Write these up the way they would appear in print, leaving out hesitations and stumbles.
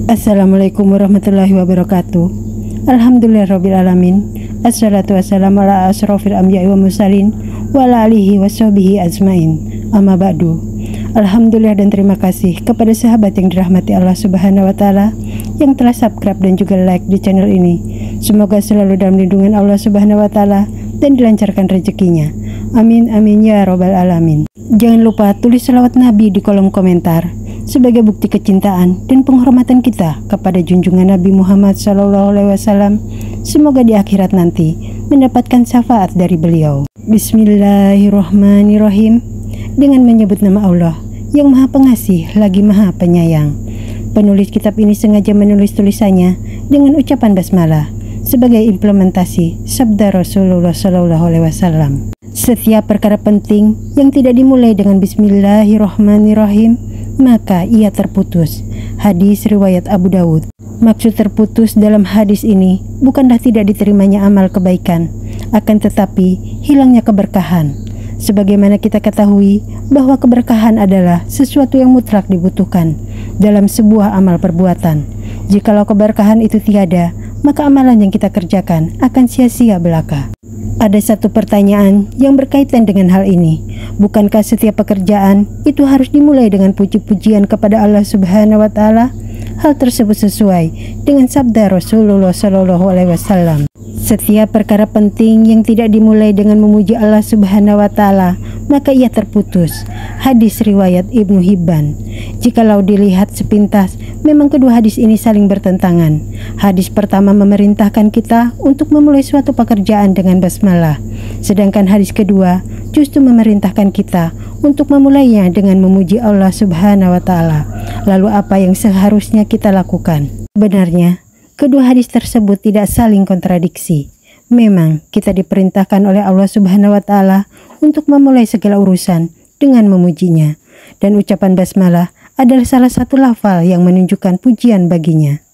Assalamualaikum warahmatullahi wabarakatuh. Alhamdulillahirrabbilalamin. Assalatu wassalamu ala asrofil anbiya'i wa mursalin wa ala alihi wa sahbihi ajmain. Amma ba'du. Alhamdulillah dan terima kasih kepada sahabat yang dirahmati Allah Subhanahu wa taala yang telah subscribe dan juga like di channel ini. Semoga selalu dalam lindungan Allah Subhanahu wa taala dan dilancarkan rezekinya. Amin amin ya robbal alamin. Jangan lupa tulis selawat Nabi di kolom komentar sebagai bukti kecintaan dan penghormatan kita kepada junjungan Nabi Muhammad SAW. Semoga di akhirat nanti mendapatkan syafaat dari beliau. Bismillahirrahmanirrahim. Dengan menyebut nama Allah yang Maha Pengasih lagi Maha Penyayang. Penulis kitab ini sengaja menulis tulisannya dengan ucapan basmalah sebagai implementasi sabda Rasulullah SAW. Setiap perkara penting yang tidak dimulai dengan Bismillahirrahmanirrahim maka ia terputus. Hadis riwayat Abu Dawud. Maksud terputus dalam hadis ini bukanlah tidak diterimanya amal kebaikan, akan tetapi hilangnya keberkahan. Sebagaimana kita ketahui bahwa keberkahan adalah sesuatu yang mutlak dibutuhkan dalam sebuah amal perbuatan. Jikalau keberkahan itu tiada, maka amalan yang kita kerjakan akan sia-sia belaka. Ada satu pertanyaan yang berkaitan dengan hal ini. Bukankah setiap pekerjaan itu harus dimulai dengan puji-pujian kepada Allah Subhanahu wa taala? Hal tersebut sesuai dengan sabda Rasulullah SAW. Setiap perkara penting yang tidak dimulai dengan memuji Allah Subhanahu wa taala, maka ia terputus. Hadis riwayat Ibnu Hibban. Jikalau dilihat sepintas, memang kedua hadis ini saling bertentangan. Hadis pertama memerintahkan kita untuk memulai suatu pekerjaan dengan basmalah, sedangkan hadis kedua justru memerintahkan kita untuk memulainya dengan memuji Allah Subhanahu wa taala. Lalu apa yang seharusnya kita lakukan? Sebenarnya, kedua hadis tersebut tidak saling kontradiksi. Memang kita diperintahkan oleh Allah Subhanahu wa taala untuk memulai segala urusan dengan memujinya, dan ucapan basmalah adalah salah satu lafal yang menunjukkan pujian baginya.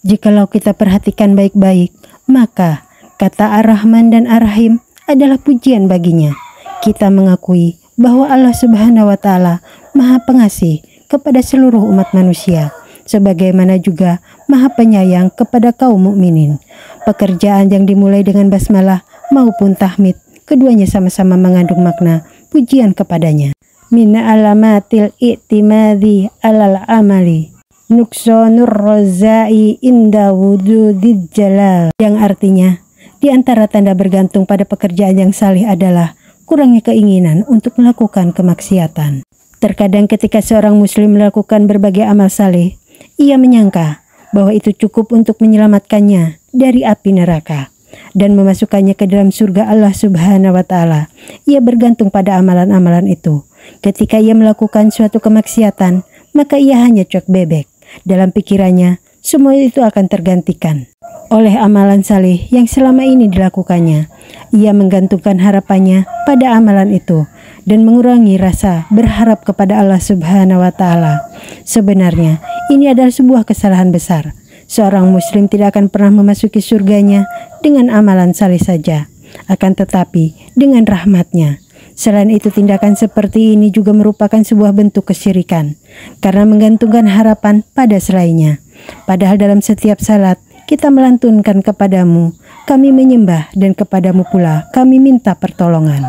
Jikalau kita perhatikan baik-baik, maka kata Ar-Rahman dan Ar-Rahim adalah pujian baginya. Kita mengakui bahwa Allah Subhanahu wa taala Maha Pengasih kepada seluruh umat manusia, sebagaimana juga Maha Penyayang kepada kaum mukminin. Pekerjaan yang dimulai dengan basmalah maupun tahmid, keduanya sama-sama mengandung makna pujian kepadanya. Min alamatil i'timadi alal amali nuksonur rozai inda wududid jalal, yang artinya di antara tanda bergantung pada pekerjaan yang salih adalah kurangnya keinginan untuk melakukan kemaksiatan. Terkadang ketika seorang muslim melakukan berbagai amal saleh, ia menyangka bahwa itu cukup untuk menyelamatkannya dari api neraka dan memasukkannya ke dalam surga Allah Subhanahu wa taala. Ia bergantung pada amalan-amalan itu. Ketika ia melakukan suatu kemaksiatan, maka ia hanya cuek bebek. Dalam pikirannya, semua itu akan tergantikan oleh amalan saleh yang selama ini dilakukannya. Ia menggantungkan harapannya pada amalan itu dan mengurangi rasa berharap kepada Allah Subhanahu wa taala. Sebenarnya, ini adalah sebuah kesalahan besar. Seorang muslim tidak akan pernah memasuki surganya dengan amalan saleh saja, akan tetapi dengan rahmatnya. Selain itu, tindakan seperti ini juga merupakan sebuah bentuk kesyirikan karena menggantungkan harapan pada selainnya. Padahal dalam setiap salat kita melantunkan kepadamu kami menyembah dan kepadamu pula kami minta pertolongan.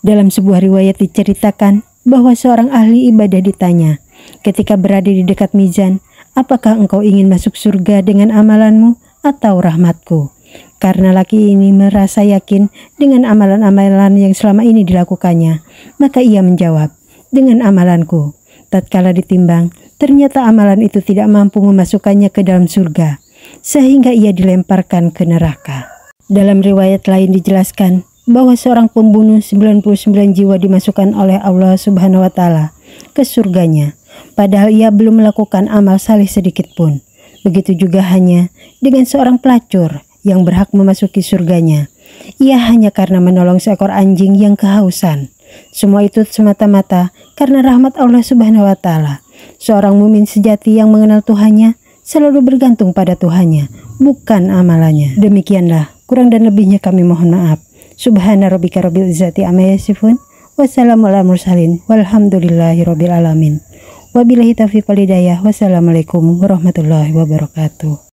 Dalam sebuah riwayat diceritakan bahwa seorang ahli ibadah ditanya ketika berada di dekat mizan, apakah engkau ingin masuk surga dengan amalanmu atau rahmatku? Karena laki ini merasa yakin dengan amalan-amalan yang selama ini dilakukannya, maka ia menjawab, dengan amalanku. Tatkala ditimbang, ternyata amalan itu tidak mampu memasukkannya ke dalam surga, sehingga ia dilemparkan ke neraka. Dalam riwayat lain dijelaskan bahwa seorang pembunuh 99 jiwa dimasukkan oleh Allah Subhanahu wa taala ke surganya, padahal ia belum melakukan amal saleh sedikit pun. Begitu juga hanya dengan seorang pelacur yang berhak memasuki surganya. Ia hanya karena menolong seekor anjing yang kehausan. Semua itu semata-mata karena rahmat Allah Subhanahu wa taala. Seorang mukmin sejati yang mengenal Tuhannya selalu bergantung pada Tuhannya, bukan amalannya. Demikianlah, kurang dan lebihnya kami mohon maaf. Subhana rabbika rabbil izzati amma yasifun, wassalamu ala mursalin, walhamdulillahi rabbil alamin. Wabillahi taufiq wal hidayah. Wassalamualaikum warahmatullahi wabarakatuh.